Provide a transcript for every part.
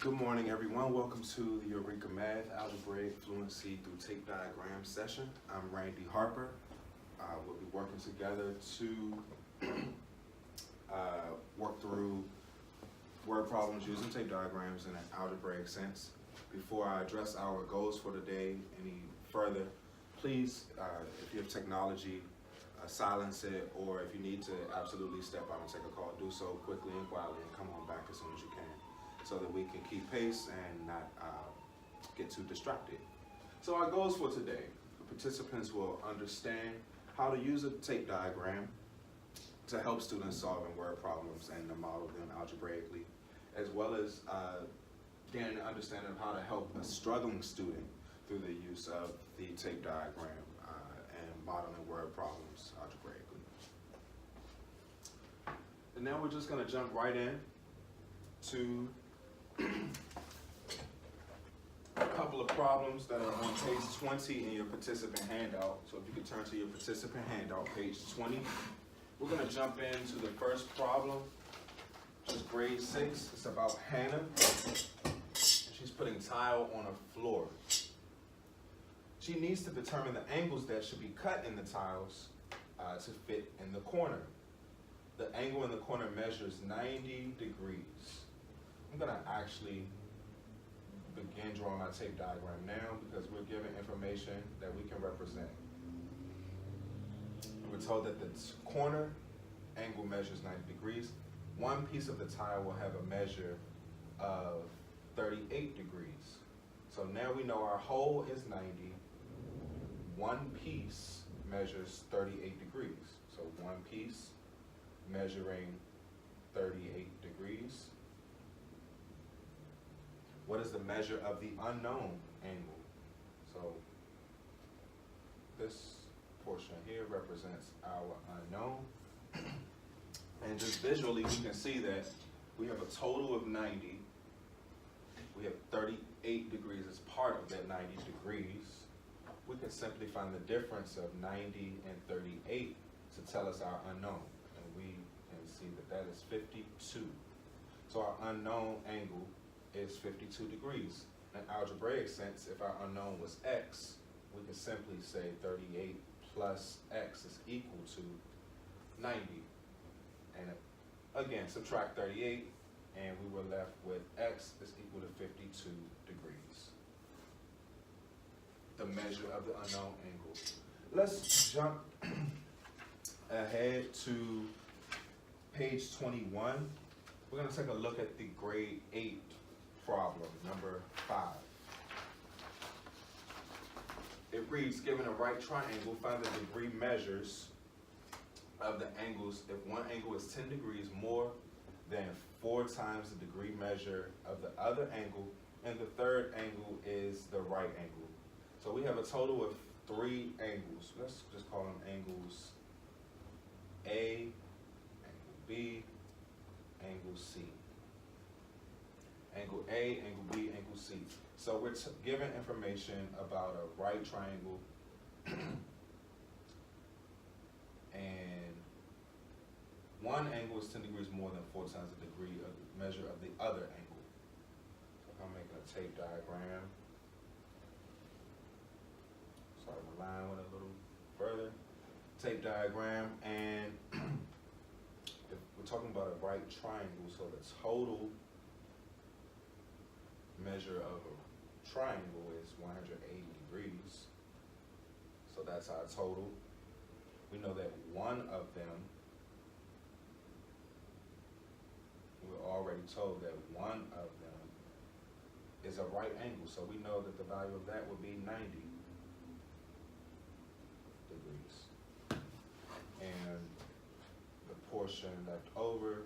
Good morning, everyone. Welcome to the Eureka Math Algebraic Fluency through Tape Diagram session. I'm Randy Harper. We'll be working together to work through word problems using tape diagrams in an algebraic sense. Before I address our goals for today any further, please, if you have technology, silence it, or if you need to absolutely step out and take a call, do so quickly and quietly and come on back as soon as you can, so that we can keep pace and not get too distracted. So our goals for today, the participants will understand how to use a tape diagram to help students solving word problems and to model them algebraically, as well as gain an understanding of how to help a struggling student through the use of the tape diagram and modeling word problems algebraically. And now we're just going to jump right in to a couple of problems that are on page 20 in your participant handout. So if you could turn to your participant handout, page 20. We're going to jump into the first problem, which is grade 6. It's about Hannah. She's putting tile on a floor. She needs to determine the angles that should be cut in the tiles to fit in the corner. The angle in the corner measures 90 degrees. I'm going to actually begin drawing my tape diagram now because we're given information that we can represent. We're told that the corner angle measures 90 degrees. One piece of the tile will have a measure of 38 degrees. So now we know our hole is 90. One piece measures 38 degrees. So one piece measuring 38 degrees. What is the measure of the unknown angle? So this portion here represents our unknown. And just visually, we can see that we have a total of 90. We have 38 degrees as part of that 90 degrees. We can simply find the difference of 90 and 38 to tell us our unknown. And we can see that that is 52. So our unknown angle is 52 degrees. In algebraic sense, if our unknown was x, we could simply say 38 plus x is equal to 90. And again, subtract 38, and we were left with x is equal to 52 degrees. The measure of the unknown angle. Let's jump ahead to page 21. We're going to take a look at the grade 8 problem, number 5. It reads, given a right triangle, find the degree measures of the angles if one angle is 10 degrees more than 4 times the degree measure of the other angle, and the third angle is the right angle. So we have a total of 3 angles. Let's just call them angles A, angle B, angle C. Angle A, angle B, angle C. So we're given information about a right triangle and one angle is 10 degrees more than 4 times the degree of the measure of the other angle. So if I'm making a tape diagram, start the line with a little further. Tape diagram, and if we're talking about a right triangle, so the total measure of a triangle is 180 degrees. So that's our total. We know that one of them, we're already told that one of them is a right angle. So we know that the value of that would be 90 degrees. And the portion left over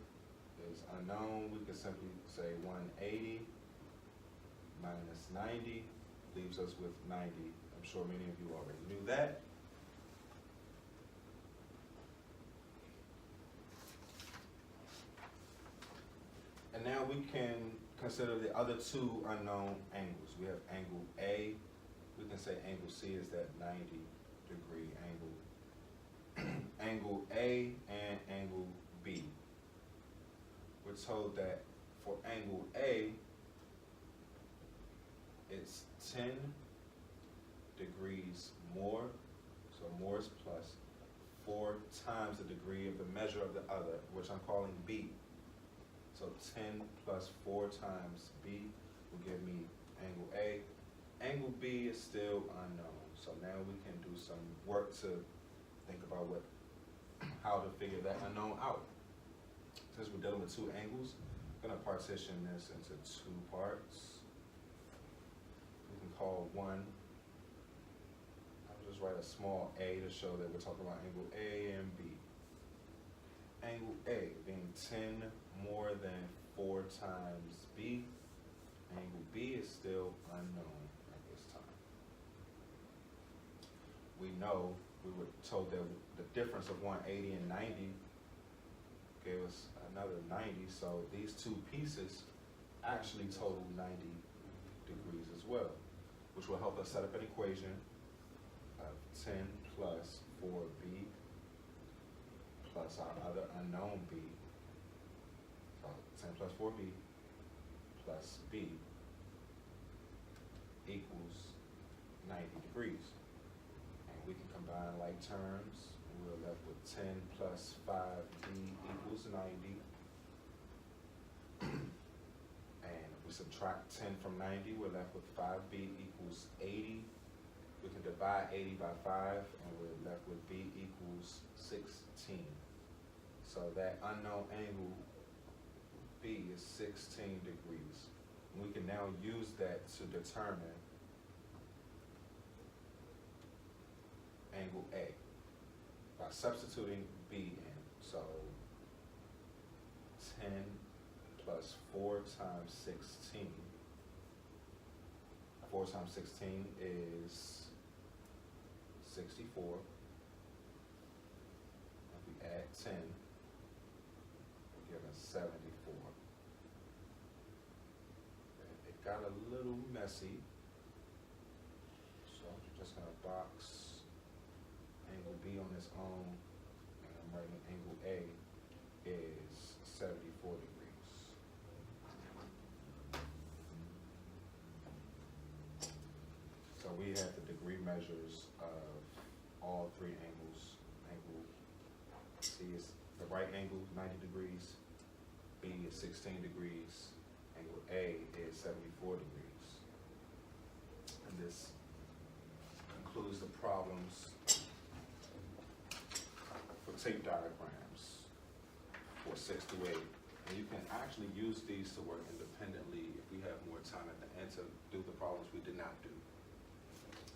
is unknown. We could simply say 180 minus 90 leaves us with 90. I'm sure many of you already knew that. And now we can consider the other 2 unknown angles. We have angle A. We can say angle C is that 90 degree angle. Angle A and angle B. We're told that for angle A, 10 degrees more, so more is plus, 4 times the degree of the measure of the other, which I'm calling B. So 10 plus 4 times B will give me angle A. Angle B is still unknown, so now we can do some work to think about how to figure that unknown out. Since we're dealing with two angles, I'm going to partition this into 2 parts. We can call one, I'll just write a small a to show that we're talking about angle A and B. Angle A being 10 more than 4 times B. Angle B is still unknown at this time. We know, we were told that the difference of 180 and 90 gave us another 90, so these two pieces actually total 90 degrees as well, which will help us set up an equation of 10 plus 4b plus our other unknown b, so 10 plus 4b plus b equals 90 degrees. And we can combine like terms. We're left with 10 plus 5b equals 90. And if we subtract 10 from 90, we're left with 5b equals 80. We can divide 80 by 5, and we're left with b equals 16. So that unknown angle B is 16 degrees. And we can now use that to determine angle A by substituting B in. So 10 plus 4 times 16. 4 times 16 is 64. If we add 10, we're given 74. And it got a little messy, so I'm just gonna box angle B on its own, and I'm writing angle A is 74 degrees. So we have the degree measures of all 3 angles. Angle C is the right angle, 90 degrees. B is 16 degrees. Angle A is 74 degrees. And this concludes the problems for tape diagrams for 6 through 8. And you can actually use these to work independently if we have more time at the end to do the problems we did not do.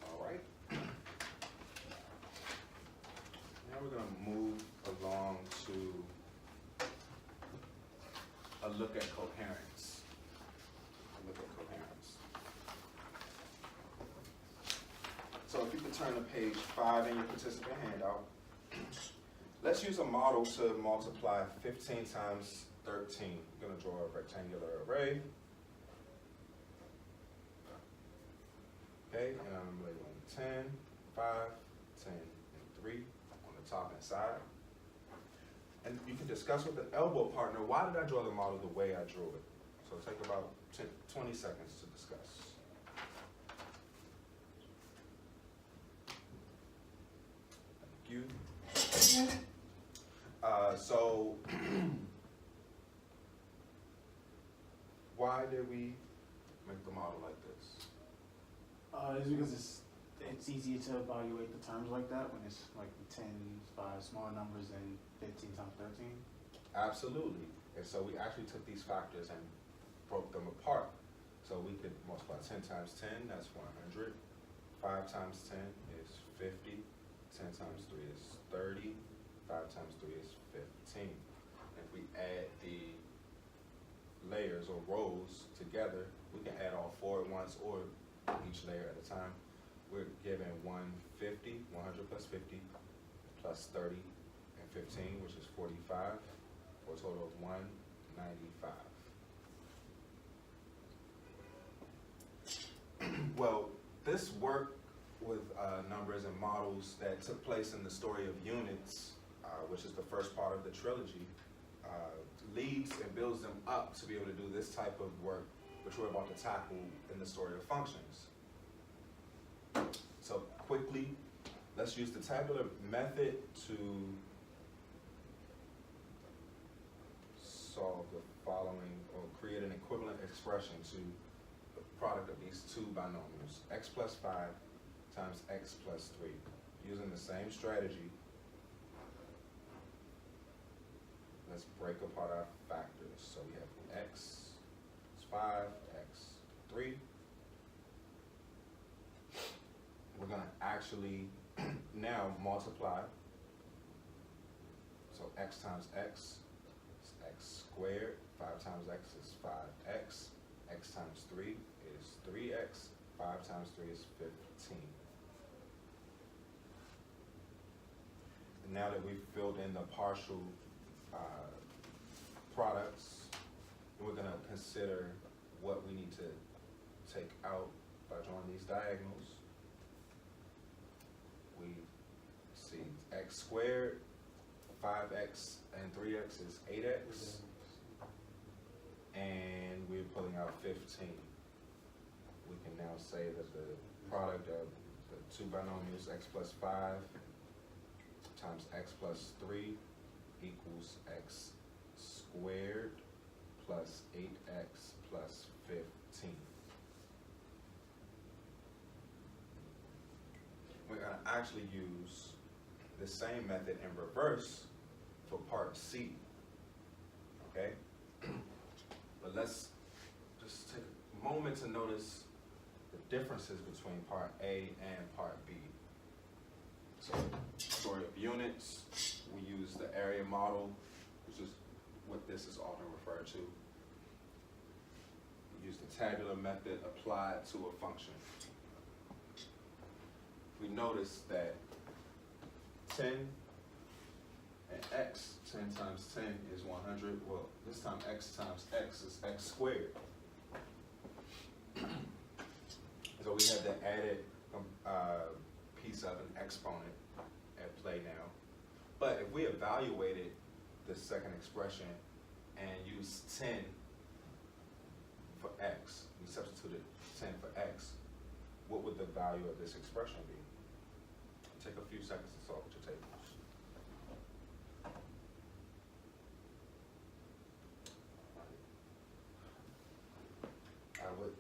All right. Now we're going to move along to a look at coherence. So if you could turn to page 5 in your participant handout, let's use a model to multiply 15 times 13. I'm going to draw a rectangular array. Okay, and I'm labeling 10, 5, 10, and 3 on the top and side. And you can discuss with an elbow partner, why did I draw the model the way I drew it? So take about 20 seconds to discuss. Thank you. So why did we make the model like this? It's because it's easier to evaluate the terms like that when it's like 10 by smaller numbers than 15 times 13. Absolutely. And so we actually took these factors and broke them apart. So we could multiply 10 times 10, that's 100. 5 times 10 is 50. 10 times 3 is 30. 5 times 3 is 15. If we add the layers or rows together, we can add all 4 at once or each layer at a time. We're given 150, 100 plus 50, plus 30 and 15, which is 45, for a total of 195. Well, this work with numbers and models that took place in the story of units, which is the first part of the trilogy, leads and builds them up to be able to do this type of work, which we're about to tackle in the story of functions. So quickly, let's use the tabular method to solve the following, or create an equivalent expression to the product of these two binomials, x plus 5 times x plus 3. Using the same strategy, let's break apart our factors. So we have x is 5, x 3. We're going to actually now multiply. So x times x is x squared. 5 times x is 5x. X times 3 is 3x. 5 times 3 is 15. And now that we've filled in the partial products, we're going to consider what we need to take out by drawing these diagonals. We see x squared, 5x and 3x is 8x, and we're pulling out 15. We can now say that the product of the two binomials, x plus 5 times x plus 3 equals x squared plus 8x plus 15. We're going to actually use the same method in reverse for part C, okay? But let's just take a moment to notice the differences between part A and part B. So, story of units, we use the area model, which is what this is often referred to. We use the tabular method applied to a function. We notice that 10 and x, 10 times 10 is 100. Well, this time x times x is x squared. So we have the added piece of an exponent at play now. But if we evaluated the second expression and used 10 for x, we substituted 10 for x, what would the value of this expression be? Take a few seconds to solve with your tables.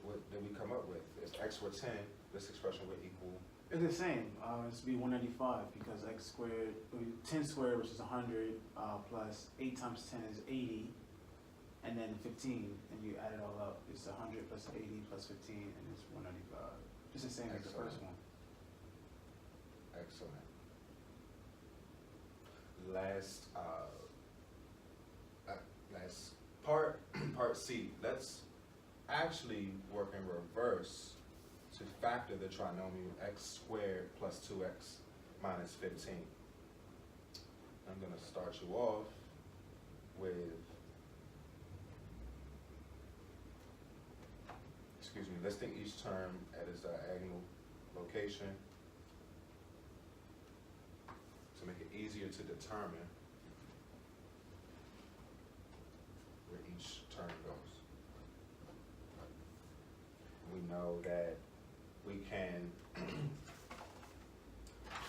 What did we come up with? If x were 10, this expression would equal? It's the same. It's be 195 because x squared, 10 squared, which is 100, plus 8 times 10 is 80, and then 15, and you add it all up. It's 100 plus 80 plus 15, and it's 195. Just the same as the first one. Excellent. Last part, part C. Let's actually work in reverse to factor the trinomial x squared plus 2x minus 15. I'm going to start you off with, listing each term at its diagonal location to make it easier to determine where each term goes. We know that we can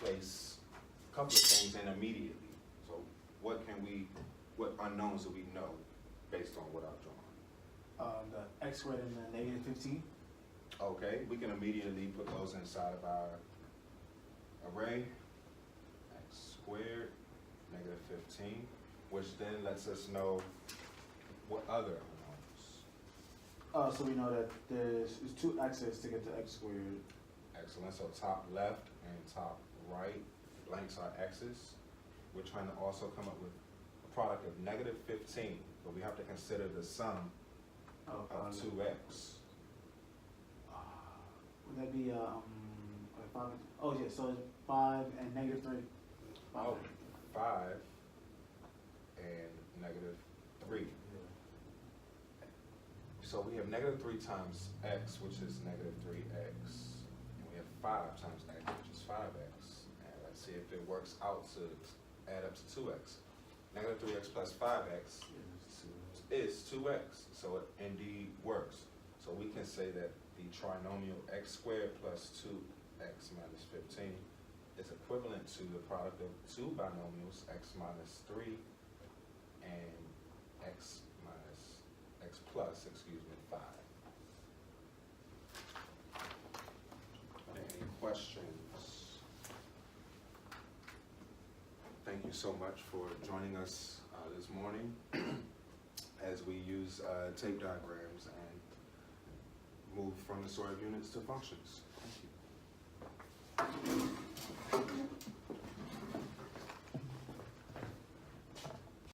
place a couple of things in immediately. So what unknowns do we know based on what I've drawn? The x squared and the negative 15. Okay, we can immediately put those inside of our array. X squared, negative 15, which then lets us know what other unknowns. So we know that there's two x's to get to x squared. Excellent. So top left and top right blanks are x's. We're trying to also come up with a product of negative 15, but we have to consider the sum of 2x. Would that be 5? Oh yeah, so it's 5 and negative 3. 5 and negative 3. So we have negative 3 times x, which is negative 3x. And we have 5 times x, which is 5x. And let's see if it works out to add up to 2x. Negative 3x plus 5x is 2x. So it indeed works. So we can say that the trinomial x squared plus x minus 15 is equivalent to the product of two binomials, x minus 3 and x plus, 5. Any questions? Thank you so much for joining us this morning as we use tape diagrams and move from the story of units to functions.